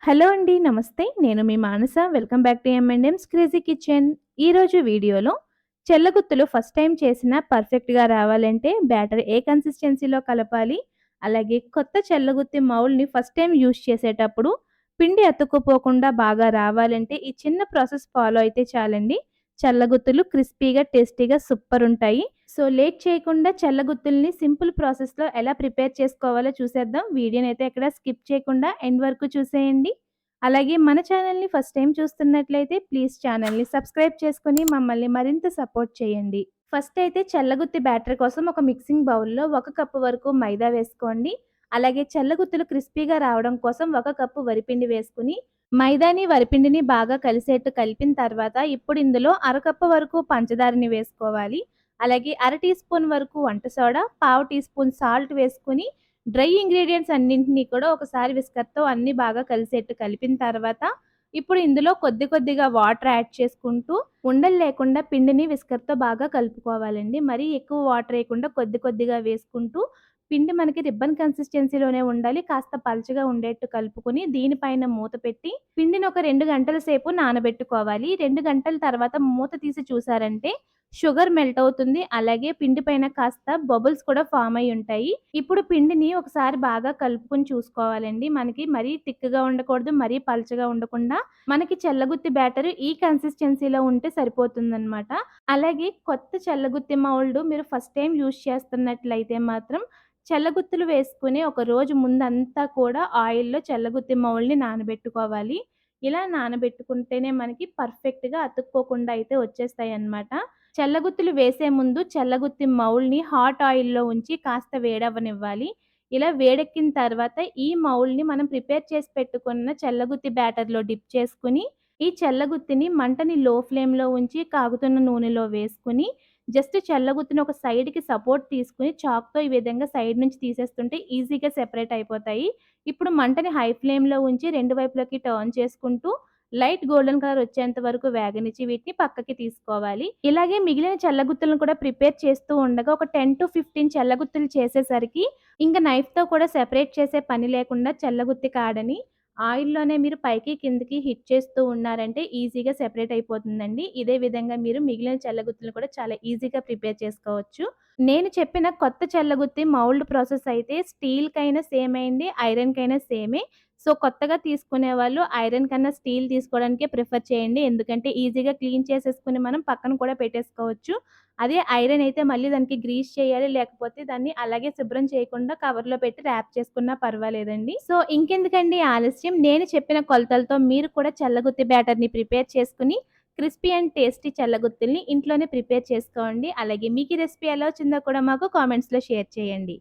Hello అండి. నమస్తే. నేను మీ Manasa. Welcome back to M and M's crazy kitchen. ఈరోజు వీడియోలో చెల్లగుత్తులు ఫస్ట్ టైమ్ చేసినా పర్ఫెక్ట్‌గా రావాలంటే బ్యాటర్ ఏ కన్సిస్టెన్సీలో కలపాలి, అలాగే కొత్త చెల్లగుత్తి మౌల్డ్‌ని ఫస్ట్ టైమ్ యూజ్ చేసేటప్పుడు పిండి అతుక్కుపోకుండా బాగా రావాలంటే ఈ చిన్న ప్రాసెస్ ఫాలో అయితే చాలండి. చెల్లగుత్తులు క్రిస్పీగా, టేస్టీగా సూపరుంటాయి. సో, లేట్ చేయకుండా చెల్లగుత్తుల్ని సింపుల్ ప్రాసెస్‌లో ఎలా ప్రిపేర్ చేసుకోవాలో చూసేద్దాం. వీడియోనైతే ఎక్కడ స్కిప్ చేయకుండా ఎండ్ వరకు చూసేయండి. అలాగే మన ఛానల్‌ని ఫస్ట్ టైమ్ చూస్తున్నట్లయితే ప్లీజ్ ఛానల్‌ని సబ్స్క్రైబ్ చేసుకొని మమ్మల్ని మరింత సపోర్ట్ చేయండి. ఫస్ట్ అయితే చెల్లగుత్తి బ్యాటర్ కోసం ఒక మిక్సింగ్ బౌల్‌లో 1 కప్పు వరకు మైదా వేసుకోండి. అలాగే చెల్లగుత్తులు క్రిస్పీగా రావడం కోసం 1 కప్పు వరిపిండి వేసుకొని మైదాని, వరిపిండిని బాగా కలిసేట్టు కలిపిన తర్వాత ఇప్పుడు ఇందులో అరకప్పు వరకు పంచదారని వేసుకోవాలి. అలాగే అర టీ స్పూన్ వరకు వంట సోడా, పావు టీ స్పూన్ సాల్ట్ వేసుకొని డ్రై ఇంగ్రీడియెంట్స్ అన్నింటిని కూడా ఒకసారి విస్కర్‌తో అన్నీ బాగా కలిసేట్టు కలిపిన తర్వాత ఇప్పుడు ఇందులో కొద్ది కొద్దిగా వాటర్ యాడ్ చేసుకుంటూ ఉండలు లేకుండా పిండిని విస్కర్‌తో బాగా కలుపుకోవాలండి. మరీ ఎక్కువ వాటర్ ఏయకుండా కొద్ది కొద్దిగా వేసుకుంటూ పిండి మనకి రిబ్బన్ కన్సిస్టెన్సీలోనే ఉండాలి. కాస్త పలచగా ఉండేట్టు కలుపుకొని దీనిపైన మూత పెట్టి పిండిని ఒక 2 గంటల సేపు నానబెట్టుకోవాలి. 2 గంటల తర్వాత మూత తీసి చూసారంటే షుగర్ మెల్ట్ అవుతుంది. అలాగే పిండి పైన కాస్త బబుల్స్ కూడా ఫార్మ్ అయ్యి ఉంటాయి. ఇప్పుడు పిండిని ఒకసారి బాగా కలుపుకొని చూసుకోవాలండి. మనకి మరీ థిక్‌గా ఉండకూడదు. మరీ పలచగా ఉండకుండా మనకి చెల్లగుత్తి బ్యాటర్ ఈ కన్సిస్టెన్సీలో ఉంటే సరిపోతుందనమాట. అలాగే కొత్త చెల్లగుత్తి మౌల్డ్ మీరు ఫస్ట్ టైమ్ యూజ్ చేస్తున్నట్లయితే మాత్రం చెల్లగుత్తులు వేసుకొని ఒక రోజు ముందంతా కూడా ఆయిల్‌లో చెల్లగుత్తి మౌల్డ్‌ని నానబెట్టుకోవాలి. ఇలా నానబెట్టుకుంటేనే మనకి పర్ఫెక్ట్‌గా అతుక్కోకుండా అయితే వచ్చేస్తాయన్నమాట. చెల్లగుత్తులు వేసే ముందు చెల్లగుత్తి మౌల్డ్‌ని హాట్ ఆయిల్‌లో ఉంచి కాస్త వేడవ్వనివ్వాలి. ఇలా వేడెక్కిన తర్వాత ఈ మౌల్డ్‌ని మనం ప్రిపేర్ చేసి పెట్టుకున్న చెల్లగుత్తి బ్యాటర్‌లో డిప్ చేసుకొని, ఈ చెల్లగుత్తిని మంటని లో ఫ్లేమ్‌లో ఉంచి కాగుతున్న నూనెలో వేసుకొని, జస్ట్ చెల్లగుత్తిని ఒక సైడ్‌కి సపోర్ట్ తీసుకొని చాక్‌తో ఈ విధంగా సైడ్ నుంచి తీసేస్తుంటే ఈజీగా సెపరేట్ అయిపోతాయి. ఇప్పుడు మంటని హై ఫ్లేమ్‌లో ఉంచి రెండు వైపులకి టర్న్ చేసుకుంటూ లైట్ గోల్డెన్ కలర్ వచ్చేంత వరకు వేగనిచ్చి వీటిని పక్కకి తీసుకోవాలి. ఇలాగే మిగిలిన చెల్లగుత్తులను కూడా ప్రిపేర్ చేస్తూ ఉండగా ఒక 10-15 చెల్లగుత్తులు చేసేసరికి ఇంక నైఫ్‌తో కూడా సెపరేట్ చేసే పని లేకుండా చెల్లగుత్తి కాడని ఆయిల్‌లోనే మీరు పైకి, కిందకి హిట్ చేస్తూ ఉన్నారంటే ఈజీగా సెపరేట్ అయిపోతుందండి. ఇదే విధంగా మీరు మిగిలిన చెల్లగుత్తులను కూడా చాలా ఈజీగా ప్రిపేర్ చేసుకోవచ్చు. నేను చెప్పిన కొత్త చెల్లగుత్తి మౌల్డ్ ప్రాసెస్ అయితే స్టీల్‌కైనా సేమే అండి. ఐరన్‌కైనా సేమే. సో, కొత్తగా తీసుకునే వాళ్ళు ఐరన్ కన్నా స్టీల్ తీసుకోవడానికే ప్రిఫర్ చేయండి. ఎందుకంటే ఈజీగా క్లీన్ చేసేసుకొని మనం పక్కన కూడా పెట్టేసుకోవచ్చు. అదే ఐరన్ అయితే మళ్ళీ దానికి గ్రీస్ చేయాలి. లేకపోతే దాన్ని అలాగే శుభ్రం చేయకుండా కవర్‌లో పెట్టి ర్యాప్ చేసుకున్నా పర్వాలేదండి. సో, ఇంకెందుకండి ఆలస్యం నేను చెప్పిన కొలతలతో మీరు కూడా చెల్లగుత్తి బ్యాటర్‌ని ప్రిపేర్ చేసుకొని క్రిస్పీ అండ్ టేస్టీ చెల్లగుత్తుల్ని ఇంట్లోనే ప్రిపేర్ చేసుకోండి. అలాగే మీకు ఈ రెసిపీ ఎలా వచ్చిందో కూడా మాకు కామెంట్స్‌లో షేర్ చేయండి.